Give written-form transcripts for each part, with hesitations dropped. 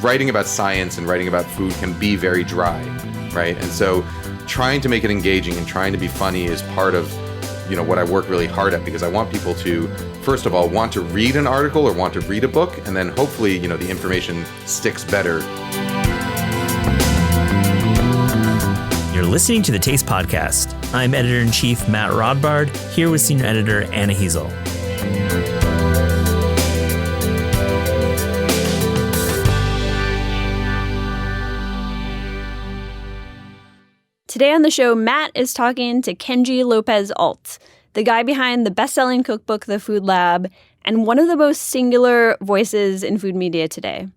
writing about science and writing about food can be very dry, right? And so trying to make it engaging and trying to be funny is part of, what I work really hard at, because I want people to, first of all, want to read an article or want to read a book, and then hopefully, the information sticks better. You're listening to the Taste Podcast. I'm Editor-in-Chief Matt Rodbard, here with Senior Editor Anna Hezel. Today on the show, Matt is talking to Kenji López-Alt, the guy behind the best-selling cookbook, The Food Lab, and one of the most singular voices in food media today.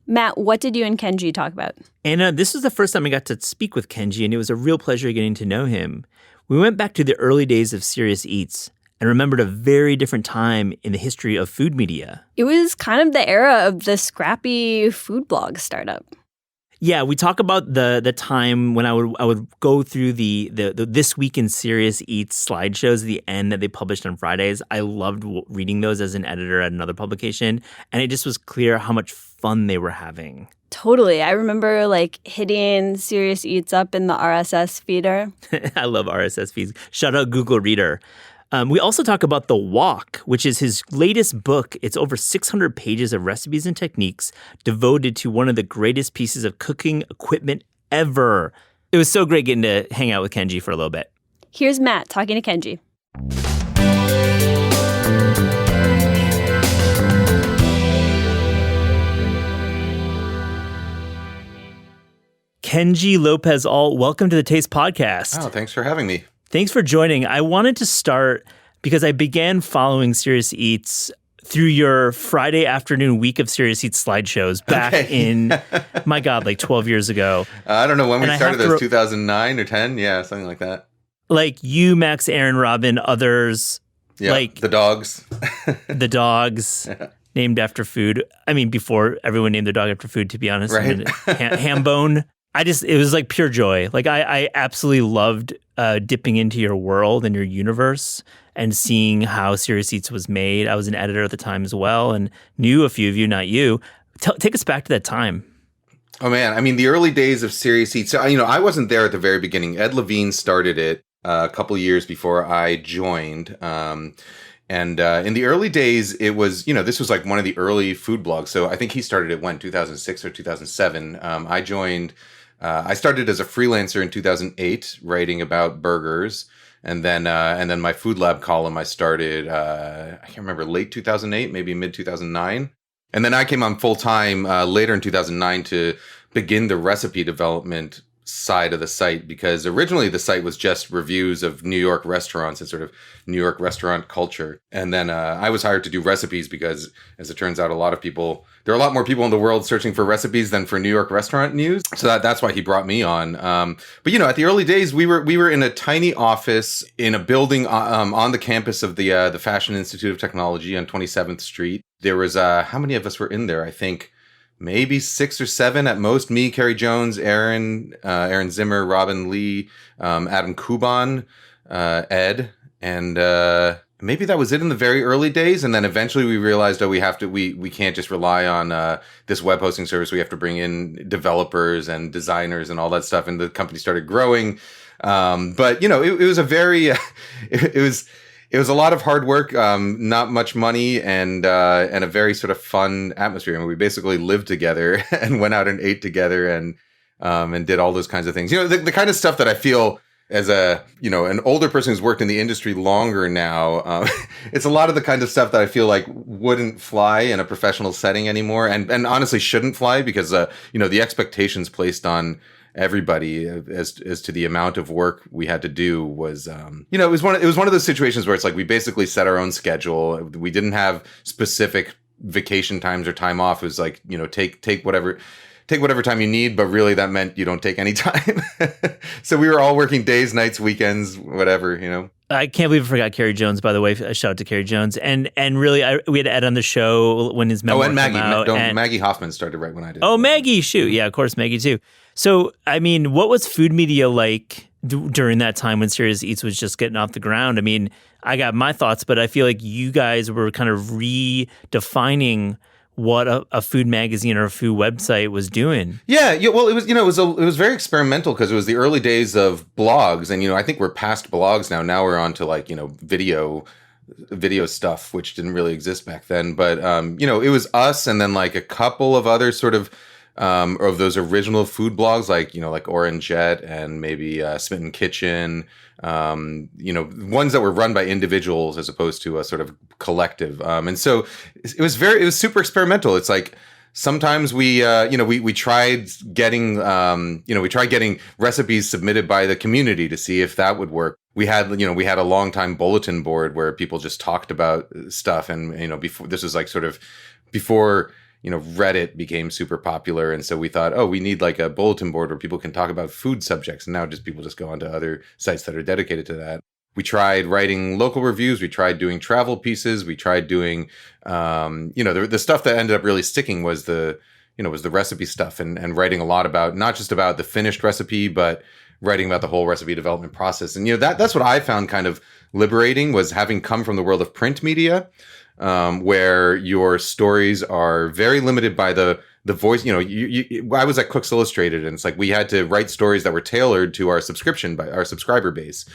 Matt, what did you and Kenji talk about? Anna, this was the first time I got to speak with Kenji, and it was a real pleasure getting to know him. We went back to the early days of Serious Eats and remembered a very different time in the history of food media. It was kind of the era of the scrappy food blog startup. Yeah, we talk about the time when I would go through the This Week in Serious Eats slideshows at the end that they published on Fridays. I loved reading those as an editor at another publication, and it just was clear how much fun they were having. Totally. I remember hitting Serious Eats up in the RSS feeder. I love RSS feeds. Shout out Google Reader. We also talk about The Wok, which is his latest book. It's over 600 pages of recipes and techniques devoted to one of the greatest pieces of cooking equipment ever. It was so great getting to hang out with Kenji for a little bit. Here's Matt talking to Kenji. Kenji López-Alt, welcome to the Taste Podcast. Oh, thanks for having me. Thanks for joining. I wanted to start because I began following Serious Eats through your Friday afternoon Week of Serious Eats slideshows back in, my God, 12 years ago. I don't know when we started those, 2009 or 10? Yeah, something like that. You, Max, Aaron, Robin, others. Yeah, the dogs. The dogs. Named after food. I mean, before everyone named their dog after food, to be honest. Right. I mean, Hambone. It was pure joy. I absolutely loved dipping into your world and your universe and seeing how Serious Eats was made. I was an editor at the time as well and knew a few of you, not you. Take us back to that time. Oh, man. I mean, the early days of Serious Eats. So, I wasn't there at the very beginning. Ed Levine started it a couple years before I joined. And in the early days, it was, this was one of the early food blogs. So I think he started it 2006 or 2007. I joined... I started as a freelancer in 2008, writing about burgers, and then my Food Lab column I started. I can't remember, late 2008, maybe mid 2009, and then I came on full time later in 2009 to begin the recipe development side of the site, because originally the site was just reviews of New York restaurants and sort of New York restaurant culture. And then I was hired to do recipes because, as it turns out, there are a lot more people in the world searching for recipes than for New York restaurant news. So that's why he brought me on. But at the early days, we were in a tiny office in a building on the campus of the Fashion Institute of Technology on 27th Street. There was how many of us were in there? I think maybe 6 or 7 at most. Me, Carrie Jones, Aaron Zimmer, Robin Lee, Adam Kuban, Ed, and maybe that was it in the very early days. And then eventually we realized, we can't just rely on this web hosting service. We have to bring in developers and designers and all that stuff. And the company started growing. But it was a very, it was a lot of hard work, not much money, and a very sort of fun atmosphere. I mean, we basically lived together and went out and ate together and did all those kinds of things. The kind of stuff that I feel as an older person who's worked in the industry longer now, it's a lot of the kind of stuff that I feel wouldn't fly in a professional setting anymore, and honestly shouldn't fly, because the expectations placed on everybody as to the amount of work we had to do was it was one of those situations where it's we basically set our own schedule. We didn't have specific vacation times or time off. It was take whatever time you need, but really that meant you don't take any time. So we were all working days, nights, weekends, whatever, I can't believe I forgot Carrie Jones, by the way. A shout out to Carrie Jones. And really, we had Ed on the show when his memoir and Maggie. came out. Maggie Hoffman started right when I did. Oh, Maggie, shoot. Yeah, of course, Maggie too. So, I mean, what was food media like during that time when Serious Eats was just getting off the ground? I mean, I got my thoughts, but I feel like you guys were kind of redefining what a food magazine or a food website was doing. Yeah. Well, it was, it was very experimental because it was the early days of blogs. And, I think we're past blogs now. Now we're on to like, video stuff, which didn't really exist back then. But, it was us and then like a couple of other sort of those original food blogs, like Orange Jet and maybe Smitten Kitchen, ones that were run by individuals as opposed to a sort of collective. And so it was super experimental. It's like sometimes we tried getting, recipes submitted by the community to see if that would work. We had a long time bulletin board where people just talked about stuff. And, before this was like sort of before, Reddit became super popular. And so we thought, we need like a bulletin board where people can talk about food subjects. And now people just go onto other sites that are dedicated to that. We tried writing local reviews. We tried doing travel pieces. We tried doing, the stuff that ended up really sticking was the recipe stuff and writing a lot about, not just about the finished recipe, but writing about the whole recipe development process. And, that's what I found kind of liberating, was having come from the world of print media, where your stories are very limited by the voice. I was at Cooks Illustrated, and it's like we had to write stories that were tailored to our subscriber base.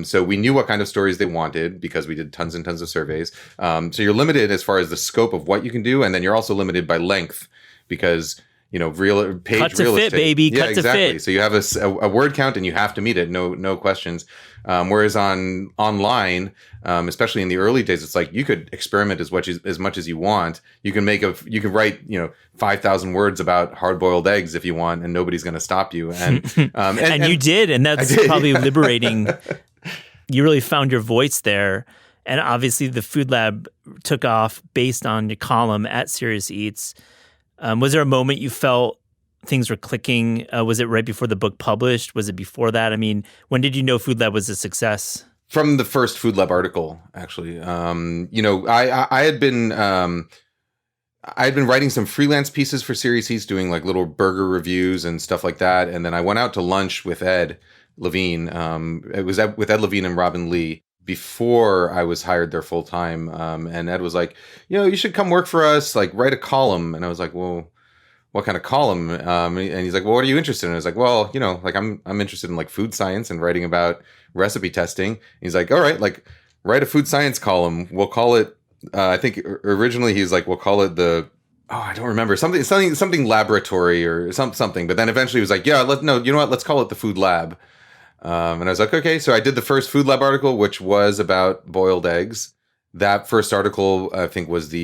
So we knew what kind of stories they wanted because we did tons and tons of surveys. So you're limited as far as the scope of what you can do, and then you're also limited by length because real page cut to real fit, estate. baby. Yeah, cut exactly. to fit. So you have a word count and you have to meet it. No questions. Whereas online, especially in the early days, it's like you could experiment as much as you want. You can write 5,000 words about hard boiled eggs if you want, and nobody's going to stop you. And and you did, and that's probably liberating. You really found your voice there. And obviously, the Food Lab took off based on your column at Serious Eats. Was there a moment you felt things were clicking? Was it right before the book published? Was it before that? I mean, when did you know Food Lab was a success? From the first Food Lab article, actually. I had been writing some freelance pieces for Serious Eats, doing like little burger reviews and stuff like that. And then I went out to lunch with Ed Levine. It was with Ed Levine and Robin Lee before I was hired there full time. And Ed was like, you should come work for us, like write a column. And I was like, well, what kind of column? And he's like, well, what are you interested in? I was like, well, like I'm interested in like food science and writing about recipe testing. And he's like, all right, like write a food science column. We'll call it, I think originally he was like, we'll call it I don't remember, something laboratory or something. But then eventually he was like, let's call it the Food Lab. And I was like, okay. So I did the first Food Lab article, which was about boiled eggs. That first article, I think, was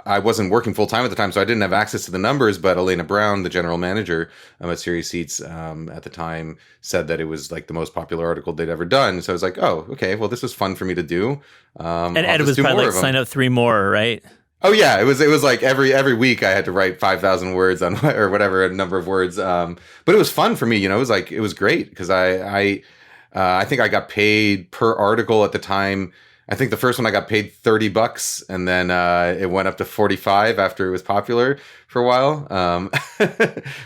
I wasn't working full time at the time, so I didn't have access to the numbers. But Elena Brown, the general manager at Serious Eats at the time, said that it was like the most popular article they'd ever done. So I was like, oh, okay. Well, this was fun for me to do. And Ed was probably like, sign up 3 more, right? Oh yeah, it was like every week I had to write 5,000 words on or whatever number of words. But it was fun for me, it was great because I think I got paid per article at the time. I think the first one I got paid $30, and then it went up to 45 after it was popular for a while,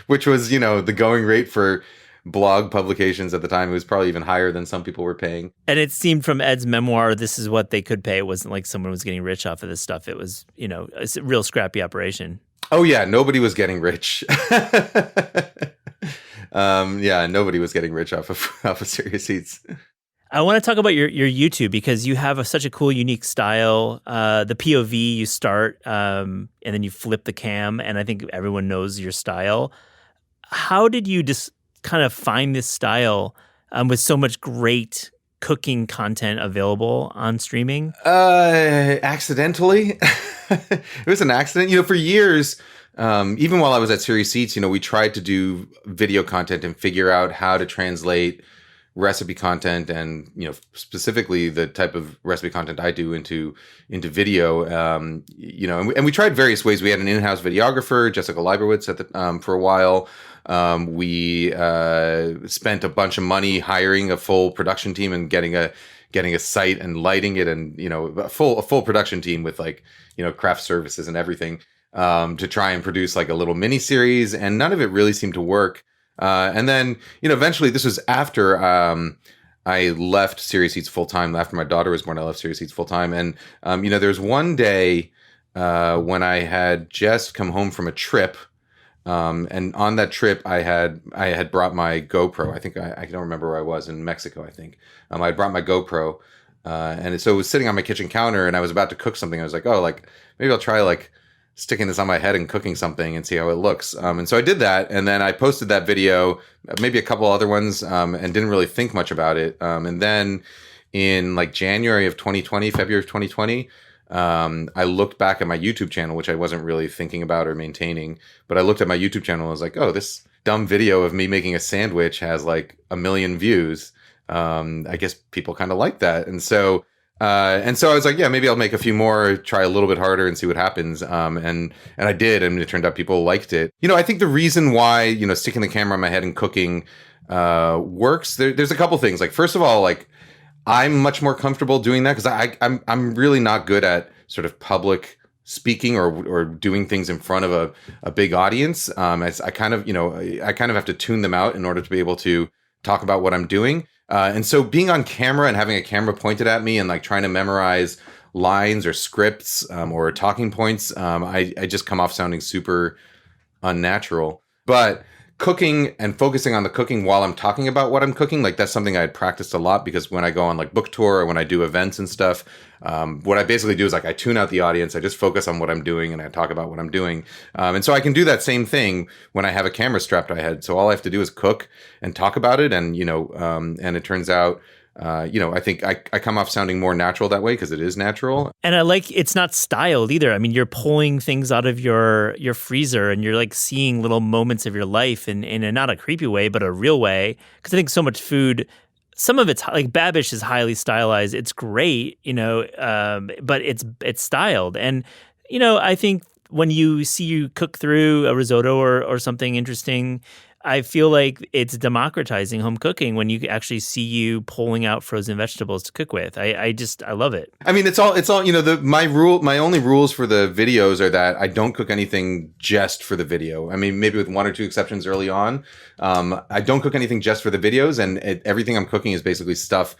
which was the going rate for blog publications at the time. It was probably even higher than some people were paying. And it seemed from Ed's memoir, this is what they could pay. It wasn't like someone was getting rich off of this stuff. It was, it's a real scrappy operation. Oh yeah, nobody was getting rich. Nobody was getting rich off of Serious Eats. I want to talk about your YouTube because you have such a cool, unique style. The POV you start, and then you flip the cam, and I think everyone knows your style. How did you just kind of find this style with so much great cooking content available on streaming? Accidentally. It was an accident. For years, even while I was at Serious Eats, we tried to do video content and figure out how to translate recipe content and specifically the type of recipe content I do into video. And we tried various ways. We had an in-house videographer, Jessica Leibowitz, for a while. We spent a bunch of money hiring a full production team and getting a site and lighting it, and a full production team with craft services and everything to try and produce like a little mini series, and none of it really seemed to work. And then, eventually this was after I left Serious Eats full time. After my daughter was born, I left Serious Eats full time. And, there was one day when I had just come home from a trip. And on that trip, I had brought my GoPro. I think I don't remember where I was, in Mexico, I think. I had brought my GoPro, and so it was sitting on my kitchen counter, and I was about to cook something. I was like, oh, like maybe I'll try like sticking this on my head and cooking something and see how it looks. And so I did that, and then I posted that video, maybe a couple other ones, and didn't really think much about it. And then in like February of 2020. I looked back at my YouTube channel, which I wasn't really thinking about or maintaining, but I looked at my YouTube channel and was like, oh, this dumb video of me making a sandwich has like 1 million views. I guess people kind of like that. And so I was like, yeah, maybe I'll make a few more, try a little bit harder and see what happens. And I did. And it turned out people liked it. I think the reason why, sticking the camera on my head and cooking, works, there's a couple things. Like, first of all, like, I'm much more comfortable doing that because I'm really not good at sort of public speaking or doing things in front of a big audience. I kind of have to tune them out in order to be able to talk about what I'm doing. And so being on camera and having a camera pointed at me and like trying to memorize lines or scripts or talking points, I just come off sounding super unnatural. But cooking and focusing on the cooking while I'm talking about what I'm cooking, like that's something I had practiced a lot, because when I go on like book tour or when I do events and stuff, what I basically do is like I tune out the audience, I just focus on what I'm doing and I talk about what I'm doing. And so I can do that same thing when I have a camera strapped to my head. So all I have to do is cook and talk about it. And, and it turns out, I think I come off sounding more natural that way because it is natural. And I like, it's not styled either. I mean, you're pulling things out of your freezer and you're like seeing little moments of your life in a not a creepy way, but a real way. Because I think so much food, some of it's like Babish is highly stylized. It's great, but it's styled. And, I think when you see you cook through a risotto or something interesting, I feel like it's democratizing home cooking when you actually see you pulling out frozen vegetables to cook with. I love it. I mean, it's all, my only rules for the videos are that I don't cook anything just for the video. I mean, maybe with one or two exceptions early on. I don't cook anything just for the videos, and everything I'm cooking is basically stuff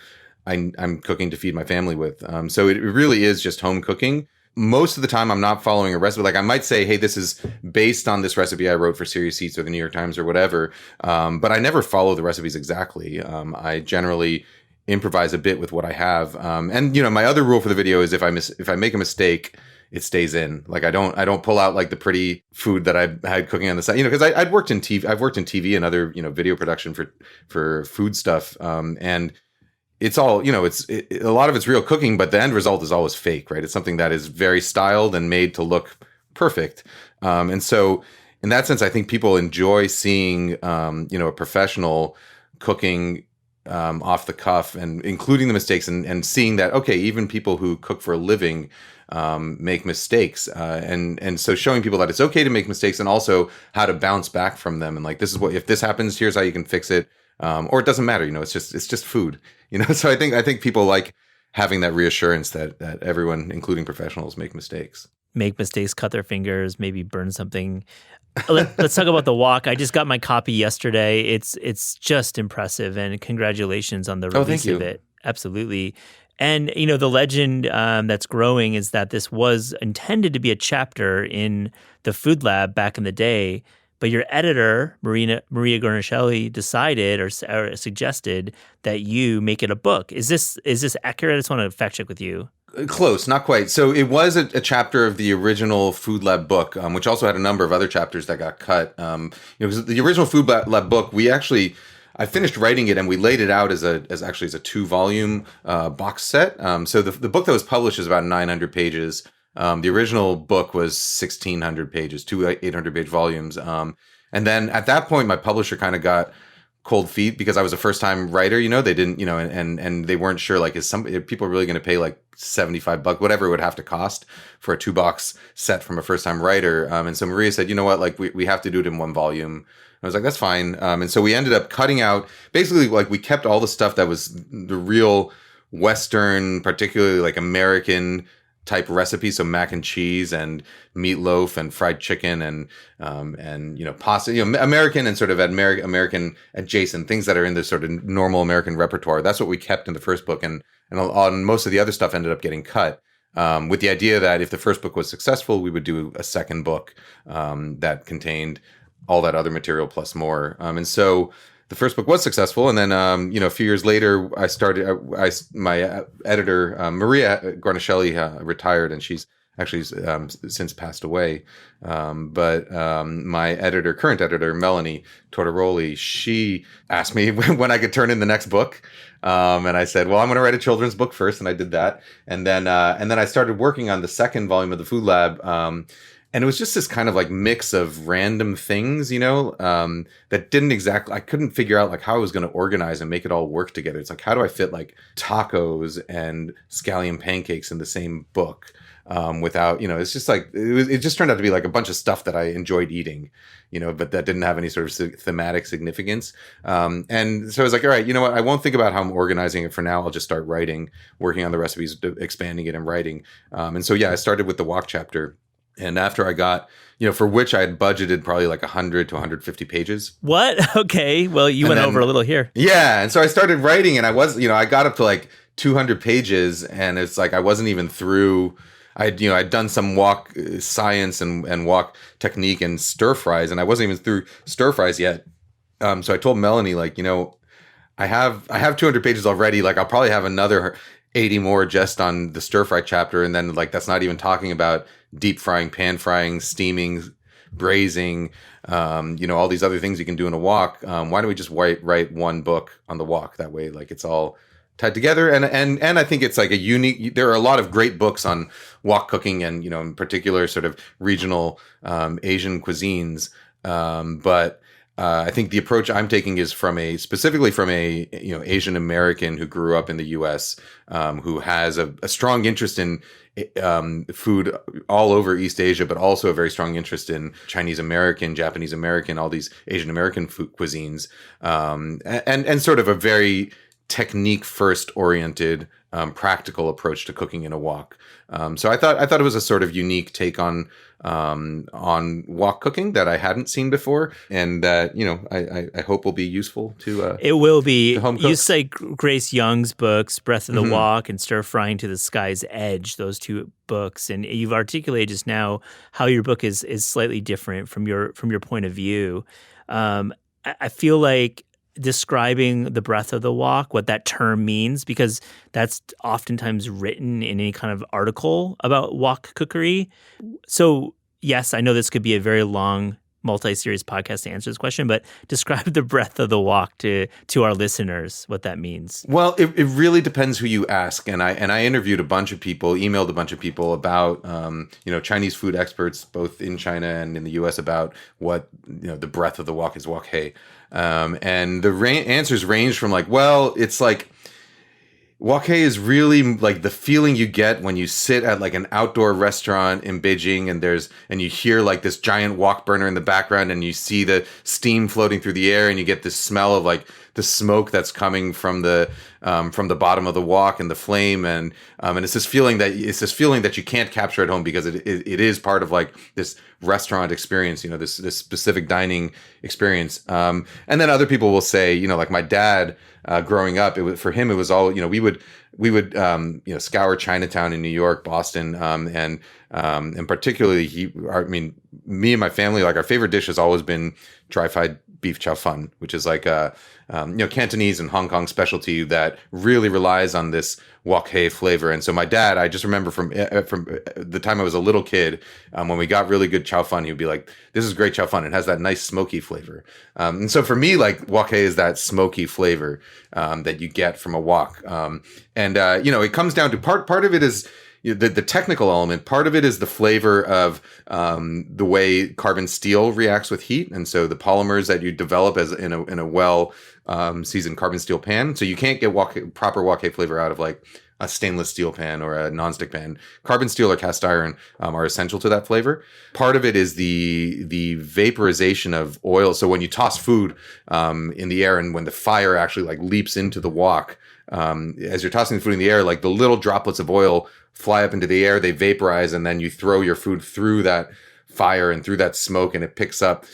I'm cooking to feed my family with. So it really is just home cooking. Most of the time, I'm not following a recipe. Like I might say, hey, this is based on this recipe I wrote for Serious Eats or the New York Times or whatever. But I never follow the recipes exactly. I generally improvise a bit with what I have. And my other rule for the video is if I make a mistake, it stays in. Like I don't pull out like the pretty food that I had cooking on the side. Because I've worked in TV and other video production for food stuff. And it's all, a lot of it's real cooking, but the end result is always fake, right? It's something that is very styled and made to look perfect. And so in that sense, I think people enjoy seeing, a professional cooking off the cuff and including the mistakes and seeing that, okay, even people who cook for a living make mistakes. And so showing people that it's okay to make mistakes and also how to bounce back from them. And like, this is what, if this happens, here's how you can fix it. Or it doesn't matter, it's just food, so I think people like having that reassurance that everyone, including professionals, make mistakes, cut their fingers, maybe burn something. Let's talk about the wok. I just got my copy yesterday. It's just impressive, and congratulations on the release of it. Absolutely. And, the legend that's growing is that this was intended to be a chapter in the Food Lab back in the day. But your editor, Maria Gornishelli, decided or suggested that you make it a book. Is this accurate? I just want to fact check with you. Close, not quite. So it was a chapter of the original Food Lab book, which also had a number of other chapters that got cut. Because the original Food Lab book, I finished writing it and we laid it out as a 2-volume box set. So the book that was published is about 900 pages. The original book was 1,600 pages, 2 800-page volumes. And then at that point, my publisher kind of got cold feet because I was a first-time writer. They didn't, and they weren't sure, like, are people really going to pay like $75, whatever it would have to cost for a 2-box set from a first-time writer. And so Maria said, you know what, like we have to do it in 1 volume. I was like, that's fine. And so we ended up cutting out, basically, like we kept all the stuff that was the real Western, particularly like American type recipes, so mac and cheese and meatloaf and fried chicken and pasta, American and sort of American adjacent things that are in the sort of normal American repertoire. That's what we kept in the first book, and on most of the other stuff ended up getting cut. with the idea that if the first book was successful, we would do a second book that contained all that other material plus more. And so the first book was successful, and then a few years later, I started. My editor Maria Guarnaschelli retired, and she's actually since passed away. But my current editor, Melanie Tortoroli, she asked me when I could turn in the next book. And I said, well, I'm going to write a children's book first. And I did that. And then I started working on the second volume of the Food Lab. And it was just this kind of like mix of random things, that didn't exactly, I couldn't figure out like how I was going to organize and make it all work together. It's like, how do I fit like tacos and scallion pancakes in the same book? Without, it's just like, it just turned out to be like a bunch of stuff that I enjoyed eating, but that didn't have any sort of thematic significance. And so I was like, all right, you know what? I won't think about how I'm organizing it for now. I'll just start working on the recipes, expanding it and writing. And so, yeah, I started with the wok chapter. And after I got, for which I had budgeted probably like 100 to 150 pages. What? Okay. Well, you went over a little here. Yeah. And so I started writing, and I was, I got up to like 200 pages, and it's like I wasn't even through. I'd done some wok science and wok technique and stir fries, and I wasn't even through stir fries yet. So I told Melanie, like, I have 200 pages already. Like, I'll probably have another 80 more just on the stir fry chapter, and then like that's not even talking about deep frying, pan frying, steaming, braising, all these other things you can do in a wok. Why don't we just write one book on the wok? That way, like, it's all tied together. And I think it's like there are a lot of great books on wok cooking and, in particular sort of regional Asian cuisines. But I think the approach I'm taking is specifically from a Asian American who grew up in the U.S., who has a strong interest in food all over East Asia, but also a very strong interest in Chinese American, Japanese American, all these Asian American food cuisines, and sort of a very technique first oriented, practical approach to cooking in a wok. So I thought it was a sort of unique take on wok cooking that I hadn't seen before, and that I hope will be useful to. It will be. To home cooks. You say Grace Young's books, Breath of the Wok and Stir Frying to the Sky's Edge. Those two books, and you've articulated just now how your book is slightly different from your point of view. I feel like describing the breath of the wok, what that term means, because that's oftentimes written in any kind of article about wok cookery. So yes, I know this could be a very long multi-series podcast to answer this question, but describe the breath of the wok to our listeners, what that means. Well, it really depends who you ask. And I interviewed a bunch of people, emailed a bunch of people about, Chinese food experts, both in China and in the US, about what, the breath of the wok is, wok hei. And the answers range from like, well, it's like, wok hei is really like the feeling you get when you sit at like an outdoor restaurant in Beijing, and you hear like this giant wok burner in the background, and you see the steam floating through the air, and you get this smell of like the smoke that's coming from the bottom of the wok and the flame, and it's this feeling that you can't capture at home because it is part of like this restaurant experience, this specific dining experience. And then other people will say, like my dad, growing up, for him it was all, we would scour Chinatown in New York, Boston, and particularly me and my family, like our favorite dish has always been dry fried beef chow fun, which is like Cantonese and Hong Kong specialty that really relies on this wok hei flavor. And so my dad, I just remember from the time I was a little kid, when we got really good chow fun, he would be like, "This is great chow fun. It has that nice smoky flavor." And so for me, like wok hei is that smoky flavor that you get from a wok. It comes down to part of it is the technical element. Part of it is the flavor of the way carbon steel reacts with heat, and so the polymers that you develop as in a well seasoned carbon steel pan. So you can't get proper wok hei flavor out of like a stainless steel pan or a nonstick pan. Carbon steel or cast iron are essential to that flavor. Part of it is the vaporization of oil. So when you toss food in the air, and when the fire actually like leaps into the wok, as you're tossing the food in the air, like the little droplets of oil fly up into the air, they vaporize, and then you throw your food through that fire and through that smoke, and it picks up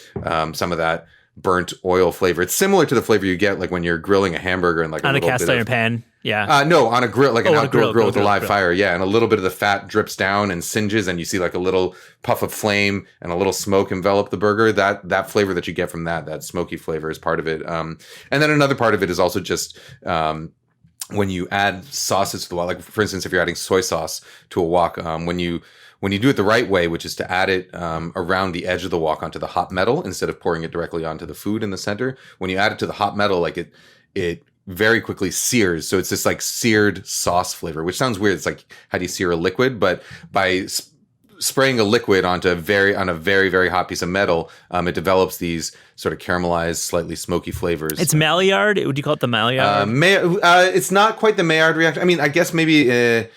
some of that burnt oil flavor. It's similar to the flavor you get like when you're grilling a hamburger and like on a cast iron pan. Yeah. No, on a grill, like an on a outdoor grill with a grill, live grill. fire. Yeah, and a little bit of the fat drips down and singes, and you see like a little puff of flame and a little smoke envelop the burger. That flavor that you get from that smoky flavor is part of it. And then another part of it is also just when you add sauces to the wok. Like for instance, if you're adding soy sauce to a wok, when you do it the right way, which is to add it around the edge of the wok onto the hot metal instead of pouring it directly onto the food in the center. When you add it to the hot metal, like it very quickly sears. So it's this like seared sauce flavor, which sounds weird. It's like, how do you sear a liquid? But by spraying a liquid on a very, very hot piece of metal, it develops these sort of caramelized, slightly smoky flavors. It's Maillard. Would you call it the Maillard? It's not quite the Maillard reaction. I mean, I guess maybe.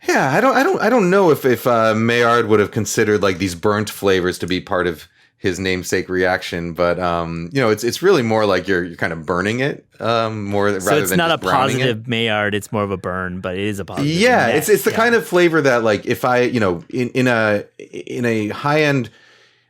Yeah, I don't know if Maillard would have considered like these burnt flavors to be part of his namesake reaction, but it's really more like you're kind of burning it more rather than so it's not a positive it. Maillard, it's more of a burn, but it is a positive. Yeah, it's the kind of flavor that like if I in a high end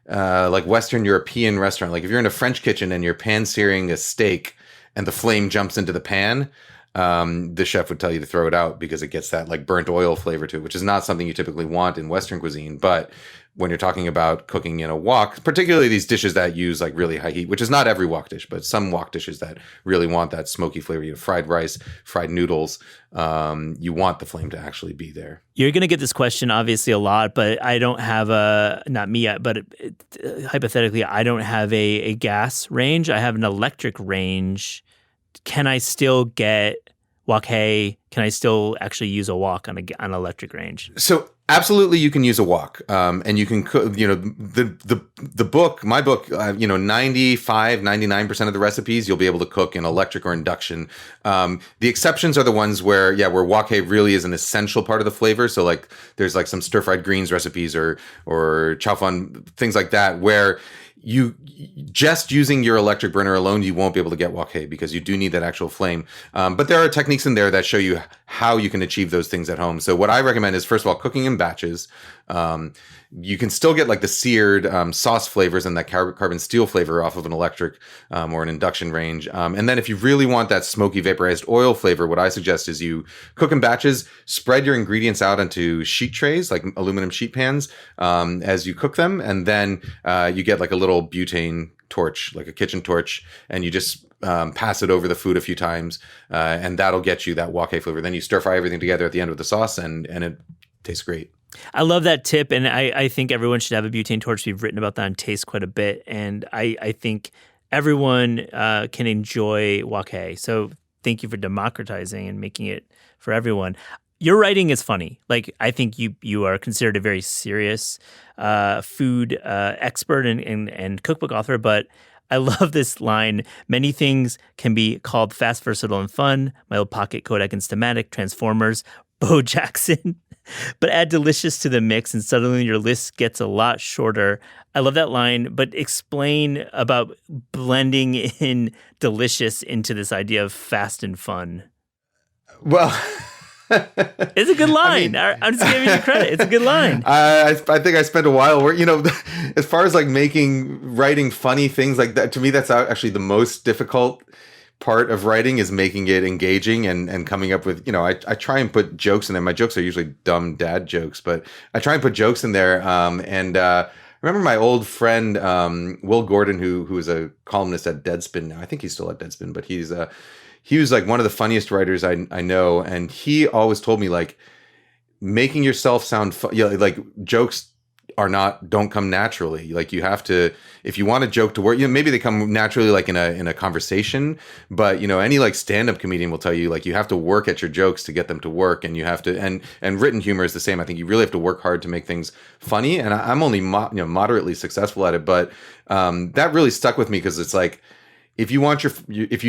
like Western European restaurant, like if you're in a French kitchen and you're pan searing a steak and the flame jumps into the pan, the chef would tell you to throw it out because it gets that like burnt oil flavor to it, which is not something you typically want in Western cuisine. But when you're talking about cooking in a wok, particularly these dishes that use like really high heat, which is not every wok dish, but some wok dishes that really want that smoky flavor, fried rice, fried noodles, you want the flame to actually be there. You're going to get this question obviously a lot, but I don't have hypothetically, I don't have a gas range. I have an electric range. Can I still get wok hay? Can I still actually use a wok on an electric range? So absolutely, you can use a wok, and you can cook. The book, my book, 99% of the recipes you'll be able to cook in electric or induction. The exceptions are the ones where wok hay really is an essential part of the flavor. So like there's like some stir fried greens recipes or chow fun, things like that, where you just using your electric burner alone, you won't be able to get wok hay because you do need that actual flame. But there are techniques in there that show you how you can achieve those things at home. So what I recommend is, first of all, cooking in batches. You can still get like the seared sauce flavors and that carbon steel flavor off of an electric or an induction range. And then if you really want that smoky vaporized oil flavor, what I suggest is you cook in batches, spread your ingredients out onto sheet trays, like aluminum sheet pans, as you cook them. And then you get like a little butane torch, like a kitchen torch, and you just pass it over the food a few times, and that'll get you that wok hay flavor. Then you stir fry everything together at the end with the sauce, and it tastes great. I love that tip, and I think everyone should have a butane torch. We've written about that on Taste quite a bit, and I think everyone can enjoy wok hay. So thank you for democratizing and making it for everyone. Your writing is funny. Like, I think you are considered a very serious food expert and cookbook author, but I love this line. Many things can be called fast, versatile, and fun. My old pocket, Kodak, and Stamatic, Transformers, Bo Jackson. But add delicious to the mix and suddenly your list gets a lot shorter. I love that line, but explain about blending in delicious into this idea of fast and fun. Well, it's a good line. I'm just giving you credit. It's a good line. I think I spent a while where, as far as like writing funny things like that, to me, that's actually the most difficult part of writing, is making it engaging and coming up with, I try and put jokes in there. My jokes are usually dumb dad jokes, but I try and put jokes in there. I remember my old friend, Will Gordon, who is a columnist at Deadspin now. I think he's still at Deadspin, but he was like one of the funniest writers I know. And he always told me, like, making yourself sound like jokes don't come naturally. Like, you have to, if you want a joke to work, maybe they come naturally, like in a conversation, but any like stand-up comedian will tell you, like, you have to work at your jokes to get them to work, and you have to, and written humor is the same. I think you really have to work hard to make things funny, and I'm only moderately successful at it, but that really stuck with me, because it's like, if you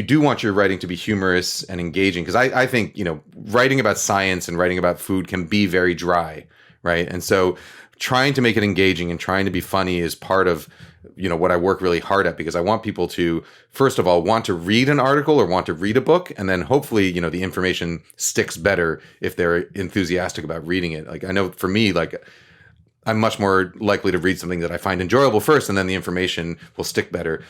do want your writing to be humorous and engaging, because I think writing about science and writing about food can be very dry, right? And so trying to make it engaging and trying to be funny is part of what I work really hard at, because I want people to, first of all, want to read an article or want to read a book, and then hopefully the information sticks better if they're enthusiastic about reading it. Like, I know for me, like, I'm much more likely to read something that I find enjoyable first, and then the information will stick better.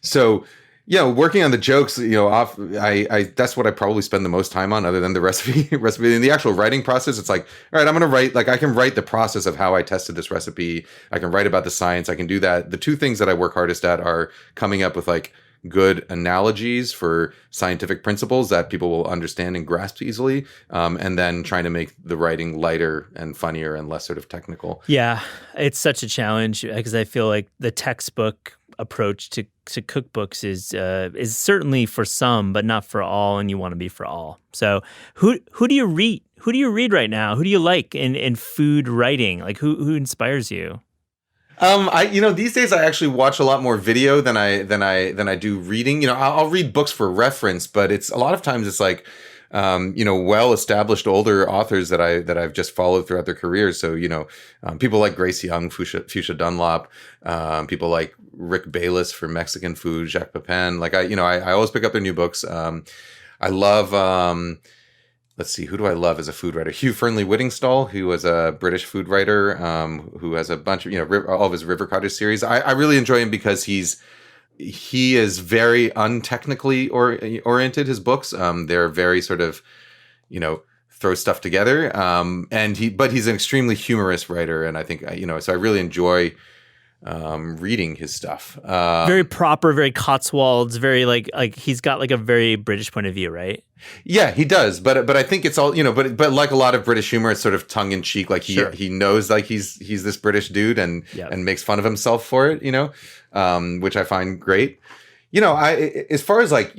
So Working on the jokes, I that's what I probably spend the most time on, other than the recipe. In the actual writing process, it's like, all right, I'm going to write, like, I can write the process of how I tested this recipe. I can write about the science. I can do that. The two things that I work hardest at are coming up with like good analogies for scientific principles that people will understand and grasp easily, and then trying to make the writing lighter and funnier and less sort of technical. Yeah, it's such a challenge because I feel like the textbook approach to cookbooks is certainly for some, but not for all, and you want to be for all. So who do you read? Who do you read right now? Who do you like in food writing? Like who inspires you? These days I actually watch a lot more video than I do reading. I'll read books for reference, but it's a lot of times it's like, well-established older authors that I've just followed throughout their careers. So, people like Grace Young, Fuchsia Dunlop, people like Rick Bayless for Mexican food, Jacques Pepin. Like I always pick up their new books. I love, let's see, who do I love as a food writer? Hugh Fernley-Whittingstall, who was a British food writer, who has a bunch of, all of his River Cottage series. I really enjoy him because he is very untechnically oriented. His books, they're very sort of, throw stuff together. But he's an extremely humorous writer, and I think so I really enjoy reading his stuff. Very proper, very Cotswolds, very like he's got like a very British point of view, right? Yeah, he does, but I think it's all but like a lot of British humor, it's sort of tongue in cheek. Like he knows like he's this British dude and makes fun of himself for it, which I find great. As far as like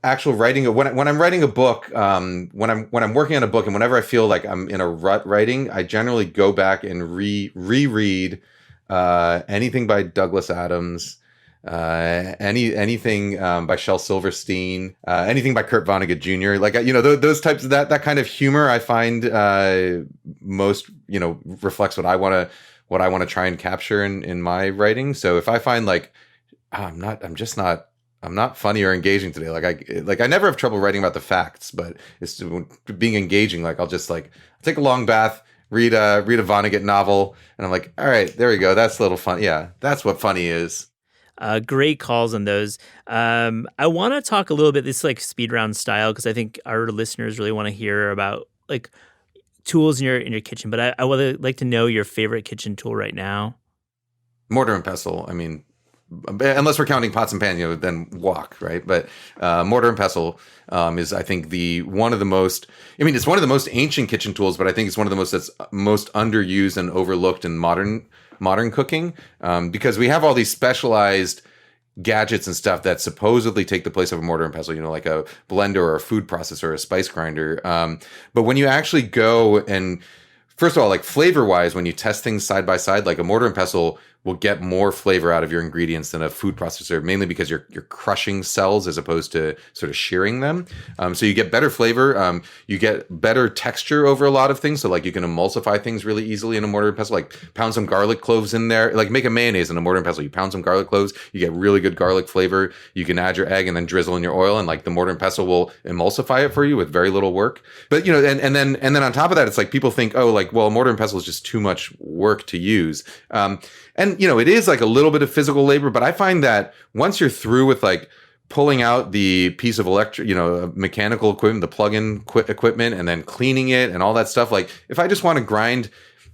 actual writing, when I'm writing a book, when I'm working on a book, and whenever I feel like I'm in a rut writing, I generally go back and reread anything by Douglas Adams. Anything by Shel Silverstein, anything by Kurt Vonnegut Jr. Like those types of that kind of humor I find most reflects what I want to try and capture in my writing. So if I find like I'm not funny or engaging today, I never have trouble writing about the facts, but it's being engaging. Like I'll just take a long bath, read a Vonnegut novel, and I'm like, all right, there we go. That's a little fun. Yeah, that's what funny is. Great calls on those. I want to talk a little bit this like speed round style because I think our listeners really want to hear about like tools in your kitchen. But I would like to know your favorite kitchen tool right now. Mortar and pestle. I mean, unless we're counting pots and pans, then wok, right? But mortar and pestle is, I think, one of the most. I mean, it's one of the most ancient kitchen tools, but I think it's one of the most underused and overlooked in modern cooking, because we have all these specialized gadgets and stuff that supposedly take the place of a mortar and pestle, like a blender or a food processor or a spice grinder. But when you actually go and, first of all, like flavor wise, when you test things side by side, like a mortar and pestle will get more flavor out of your ingredients than a food processor, mainly because you're crushing cells as opposed to sort of shearing them. So you get better flavor. You get better texture over a lot of things. So like you can emulsify things really easily in a mortar and pestle, like pound some garlic cloves in there, like make a mayonnaise in a mortar and pestle. You pound some garlic cloves, you get really good garlic flavor. You can add your egg and then drizzle in your oil, and like the mortar and pestle will emulsify it for you with very little work. But and then on top of that, it's like people think, oh, like, well, mortar and pestle is just too much work to use. And it is like a little bit of physical labor, but I find that once you're through with like pulling out the piece of mechanical equipment, the plug-in equipment, and then cleaning it and all that stuff, like if I just want to grind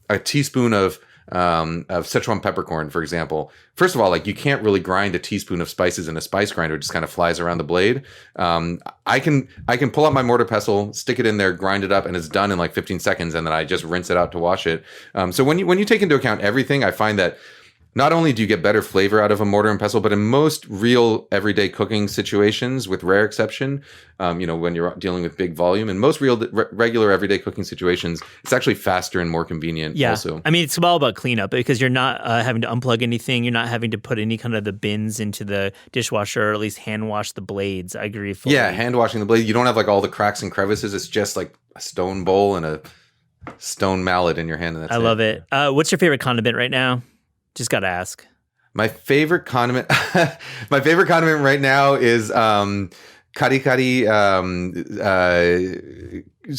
a teaspoon of Sichuan peppercorn, for example, first of all, like you can't really grind a teaspoon of spices in a spice grinder; it just kind of flies around the blade. I can pull out my mortar pestle, stick it in there, grind it up, and it's done in like 15 seconds, and then I just rinse it out to wash it. So when you take into account everything, I find that not only do you get better flavor out of a mortar and pestle, but in most real everyday cooking situations, with rare exception, when you're dealing with big volume, in most real regular everyday cooking situations, it's actually faster and more convenient. Yeah. Also, I mean, it's all about cleanup because you're not having to unplug anything. You're not having to put any kind of the bins into the dishwasher, or at least hand wash the blades. I agree fully. Yeah, hand washing the blade. You don't have like all the cracks and crevices. It's just like a stone bowl and a stone mallet in your hand. And that's I love it. What's your favorite condiment right now? Just got to ask. My favorite condiment right now is kari kari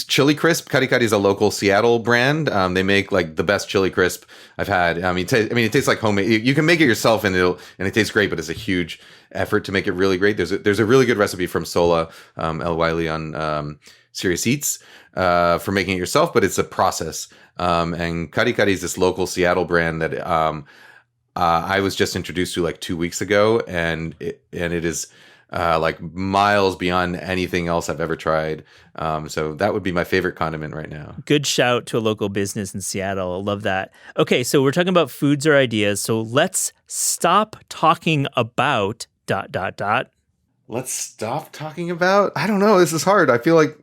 chili crisp. Kari Kari is a local Seattle brand. They make like the best chili crisp I've had. It tastes like homemade. You can make it yourself, and it tastes great, but it's a huge effort to make it really great. There's a really good recipe from Sola El Wiley on Serious Eats for making it yourself, but it's a process. And Kari Kari is this local Seattle brand that I was just introduced to like 2 weeks ago, and it is like miles beyond anything else I've ever tried. So that would be my favorite condiment right now. Good shout to a local business in Seattle. I love that. Okay, so we're talking about foods or ideas. So let's stop talking about ... Let's stop talking about? I don't know. This is hard. I feel like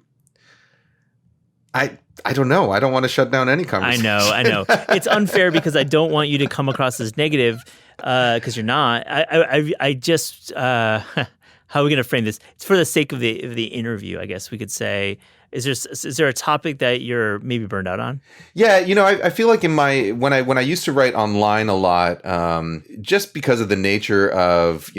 I don't know. I don't want to shut down any conversation. I know. It's unfair because I don't want you to come across as negative because you're not. I just how are we going to frame this? It's for the sake of the interview, I guess we could say. Is there a topic that you're maybe burned out on? Yeah, I feel like when I used to write online a lot, just because of the nature of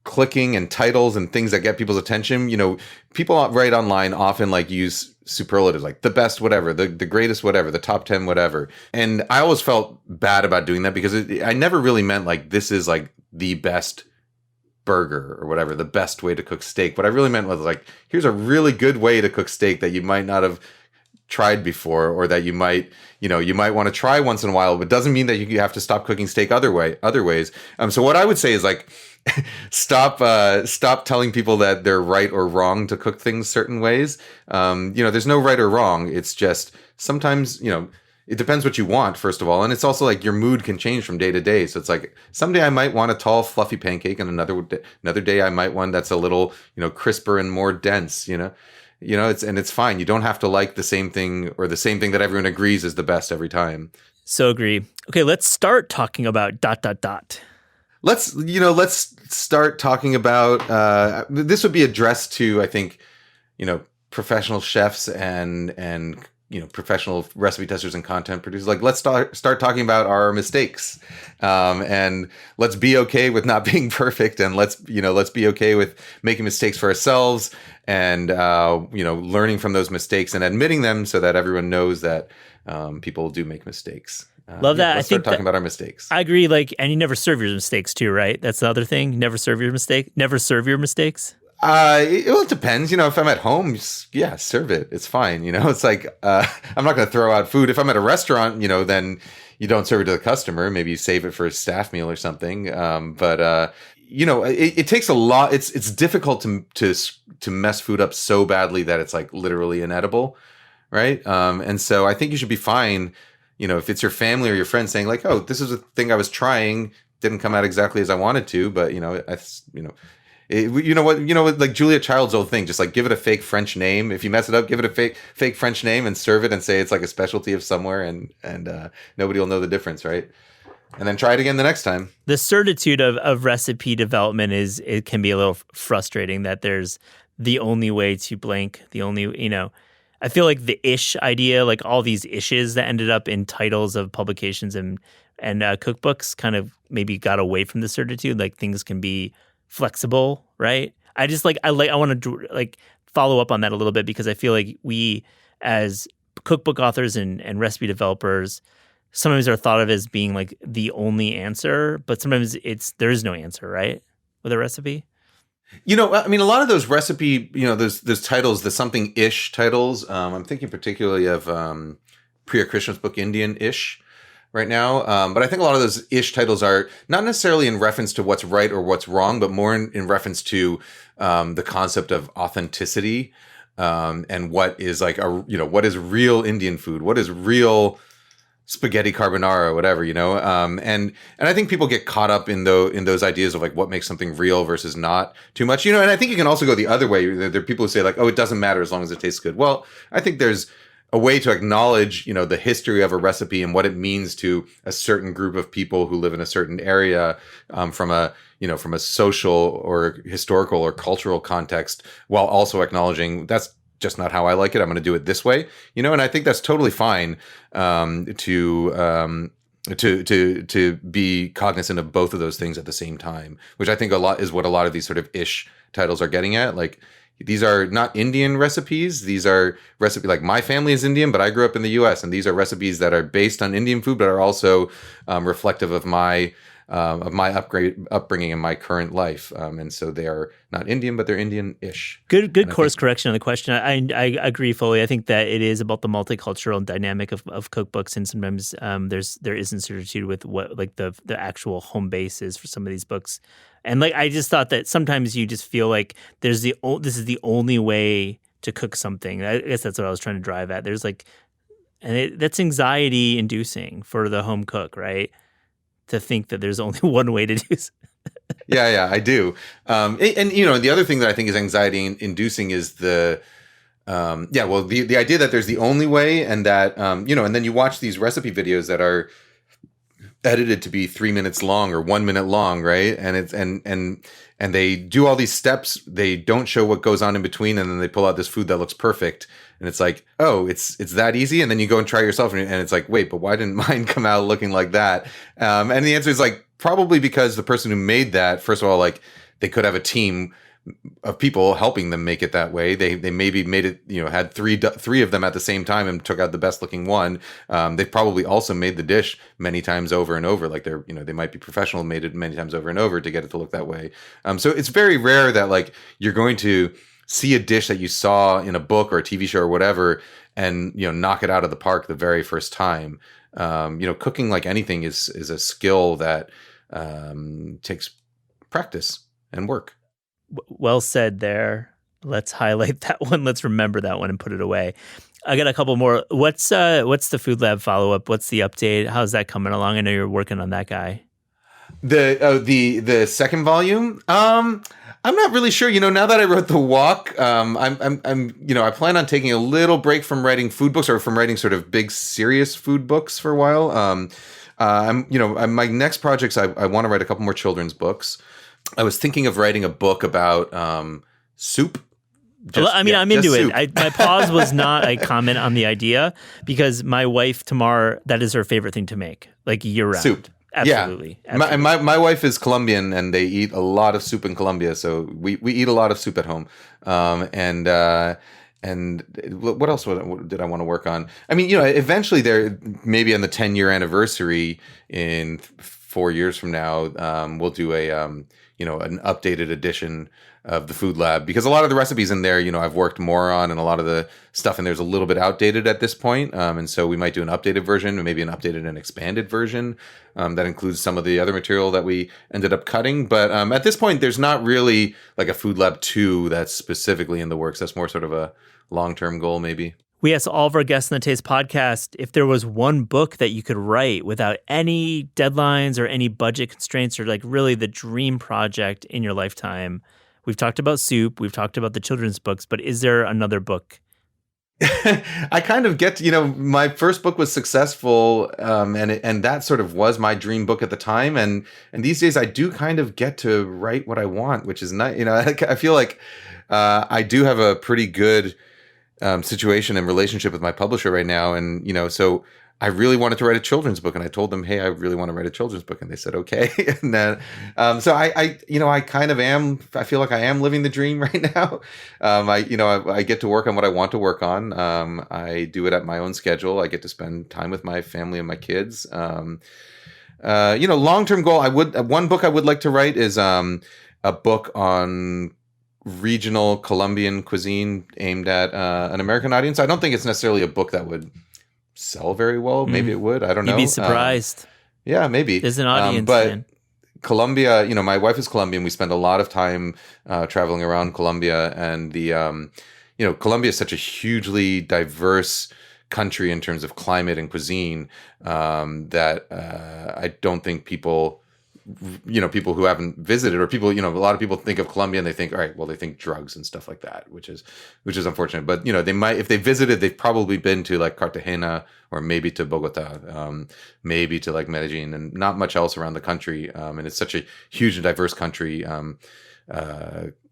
clicking and titles and things that get people's attention, people write online often like use superlatives like the best whatever, the greatest whatever, the top 10 whatever. And I always felt bad about doing that because I never really meant like this is like the best burger or whatever, the best way to cook steak. What I really meant was like, here's a really good way to cook steak that you might not have tried before, or that you might want to try once in a while, but doesn't mean that you have to stop cooking steak other ways. So what I would say is like, stop telling people that they're right or wrong to cook things certain ways. There's no right or wrong. It's just sometimes, it depends what you want, first of all. And it's also like your mood can change from day to day. So it's like someday I might want a tall, fluffy pancake, and another day I might want that's a little, crisper and more dense, it's fine. You don't have to like the same thing or the same thing that everyone agrees is the best every time. So agree. Okay, let's start talking about ... Let's start talking about this would be addressed to, I think, professional chefs and professional recipe testers and content producers. Like, let's start talking about our mistakes, and let's be okay with not being perfect, and let's be okay with making mistakes for ourselves, and learning from those mistakes and admitting them so that everyone knows that people do make mistakes. Love that. Let's start talking about our mistakes. I agree. And you never serve your mistakes too, right? That's the other thing. Never serve your mistakes. It depends. If I'm at home, yeah, serve it. It's fine. It's like I'm not going to throw out food. If I'm at a restaurant, then you don't serve it to the customer. Maybe you save it for a staff meal or something. It takes a lot. It's difficult to mess food up so badly that it's like literally inedible, right? And so I think you should be fine. If it's your family or your friends saying like, "Oh, this is a thing I was trying, didn't come out exactly as I wanted to," but like Julia Child's old thing, just like give it a fake French name. If you mess it up, give it a fake French name and serve it and say it's like a specialty of somewhere, and nobody will know the difference, right? And then try it again the next time. The certitude of recipe development it can be a little frustrating that there's the only way to blank, the only, I feel like the ish idea, like all these ishes that ended up in titles of publications and cookbooks kind of maybe got away from the certitude. Like things can be flexible, right? I want to like follow up on that a little bit because I feel like we as cookbook authors and recipe developers sometimes are thought of as being like the only answer, but sometimes there is no answer, right? With a recipe. A lot of those recipe, those titles, the something-ish titles, I'm thinking particularly of Priya Krishna's book, Indian-ish, right now. But I think a lot of those ish titles are not necessarily in reference to what's right or what's wrong, but more in reference to the concept of authenticity and what is like what is real Indian food, what is real spaghetti carbonara, whatever, and I think people get caught up in those ideas of like what makes something real versus not too much, and I think you can also go the other way. There are people who say like, oh, it doesn't matter as long as it tastes good. Well, I think there's a way to acknowledge, the history of a recipe and what it means to a certain group of people who live in a certain area, from a social or historical or cultural context, while also acknowledging that's just not how I like it. I'm going to do it this way, and I think that's totally fine to be cognizant of both of those things at the same time, which I think is what a lot of these sort of ish titles are getting at. Like, these are not Indian recipes. These are recipes like my family is Indian, but I grew up in the U.S. and these are recipes that are based on Indian food, but are also reflective of my upbringing in my current life. And so they are not Indian, but they're Indian-ish. Good course correction on the question. I agree fully. I think that it is about the multicultural dynamic of cookbooks, and sometimes there is uncertainty with what like the actual home base is for some of these books. And like I just thought that sometimes you just feel like this is the only way to cook something. I guess that's what I was trying to drive at. There's like, that's anxiety inducing for the home cook, right? To think that there's only one way to do it. Yeah, I do. And the other thing that I think is anxiety inducing is the idea that there's the only way, and that and then you watch these recipe videos that are edited to be 3 minutes long or 1 minute long, right? And it's and they do all these steps. They don't show what goes on in between, and then they pull out this food that looks perfect. And it's like, oh, it's that easy. And then you go and try it yourself, and it's like, wait, but why didn't mine come out looking like that? And the answer is like, probably because the person who made that, first of all, like they could have a team of people helping them make it that way. They maybe made it, had three of them at the same time and took out the best looking one. They've probably also made the dish many times over and over. Like they might be professional, made it many times over and over to get it to look that way. So it's very rare that like you're going to see a dish that you saw in a book or a TV show or whatever, and knock it out of the park the very first time. Cooking, like anything, is a skill that takes practice and work. Well said there. Let's highlight that one. Let's remember that one and put it away. I got a couple more. What's the Food Lab follow-up? What's the update? How's that coming along? I know you're working on that guy. The second volume. I'm not really sure. Now that I wrote The Walk, I plan on taking a little break from writing food books, or from writing sort of big, serious food books for a while. My next projects, I want to write a couple more children's books. I was thinking of writing a book about soup. I'm into it. My pause was not a comment on the idea, because my wife, Tamar, that is her favorite thing to make, like year round. Soup. Absolutely. Yeah. Absolutely. My wife is Colombian, and they eat a lot of soup in Colombia. So we eat a lot of soup at home. And what else did I want to work on? I mean, eventually there, maybe on the 10-year anniversary in 4 years from now, we'll do an updated edition of the Food Lab, because a lot of the recipes in there, I've worked more on, and a lot of the stuff in there's a little bit outdated at this point. And so we might do an updated version, or maybe an updated and expanded version that includes some of the other material that we ended up cutting. But at this point, there's not really like a Food Lab 2 that's specifically in the works. That's more sort of a long-term goal, maybe. We asked all of our guests on the Taste podcast if there was one book that you could write without any deadlines or any budget constraints, or like really the dream project in your lifetime. We've talked about soup. We've talked about the children's books, but is there another book? I kind of get to, my first book was successful, and that sort of was my dream book at the time. And these days I do kind of get to write what I want, which is nice. I feel like I do have a pretty good situation and relationship with my publisher right now. And, so I really wanted to write a children's book, and I told them, hey, I really want to write a children's book. And they said, okay. And then, so I kind of am, I feel like I am living the dream right now. I get to work on what I want to work on. I do it at my own schedule. I get to spend time with my family and my kids. Long-term goal, one book I would like to write is a book on regional Colombian cuisine aimed at an American audience. I don't think it's necessarily a book that would sell very well. Maybe it would. I don't know. You'd be surprised. Yeah, maybe. There's an audience. But Colombia, my wife is Colombian. We spend a lot of time traveling around Colombia, and Colombia is such a hugely diverse country in terms of climate and cuisine that I don't think people who haven't visited, or people, a lot of people think of Colombia and they think, all right, well, they think drugs and stuff like that, which is unfortunate. But, they might, if they visited, they've probably been to like Cartagena, or maybe to Bogota, maybe to like Medellin, and not much else around the country. And it's such a huge and diverse country,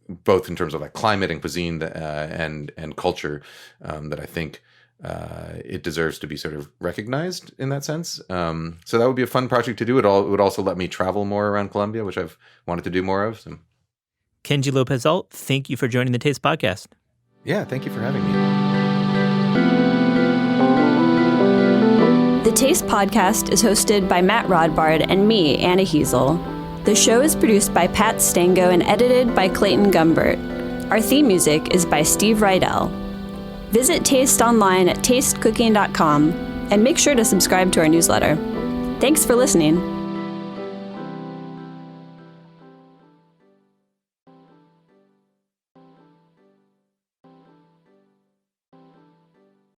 both in terms of like climate and cuisine and culture, that I think it deserves to be sort of recognized in that sense. So that would be a fun project to do. It would also let me travel more around Colombia, which I've wanted to do more of. So. Kenji López-Alt, thank you for joining the Taste Podcast. Yeah, thank you for having me. The Taste Podcast is hosted by Matt Rodbard and me, Anna Heasel. The show is produced by Pat Stango and edited by Clayton Gumbert. Our theme music is by Steve Rydell. Visit Taste online at tastecooking.com and make sure to subscribe to our newsletter. Thanks for listening.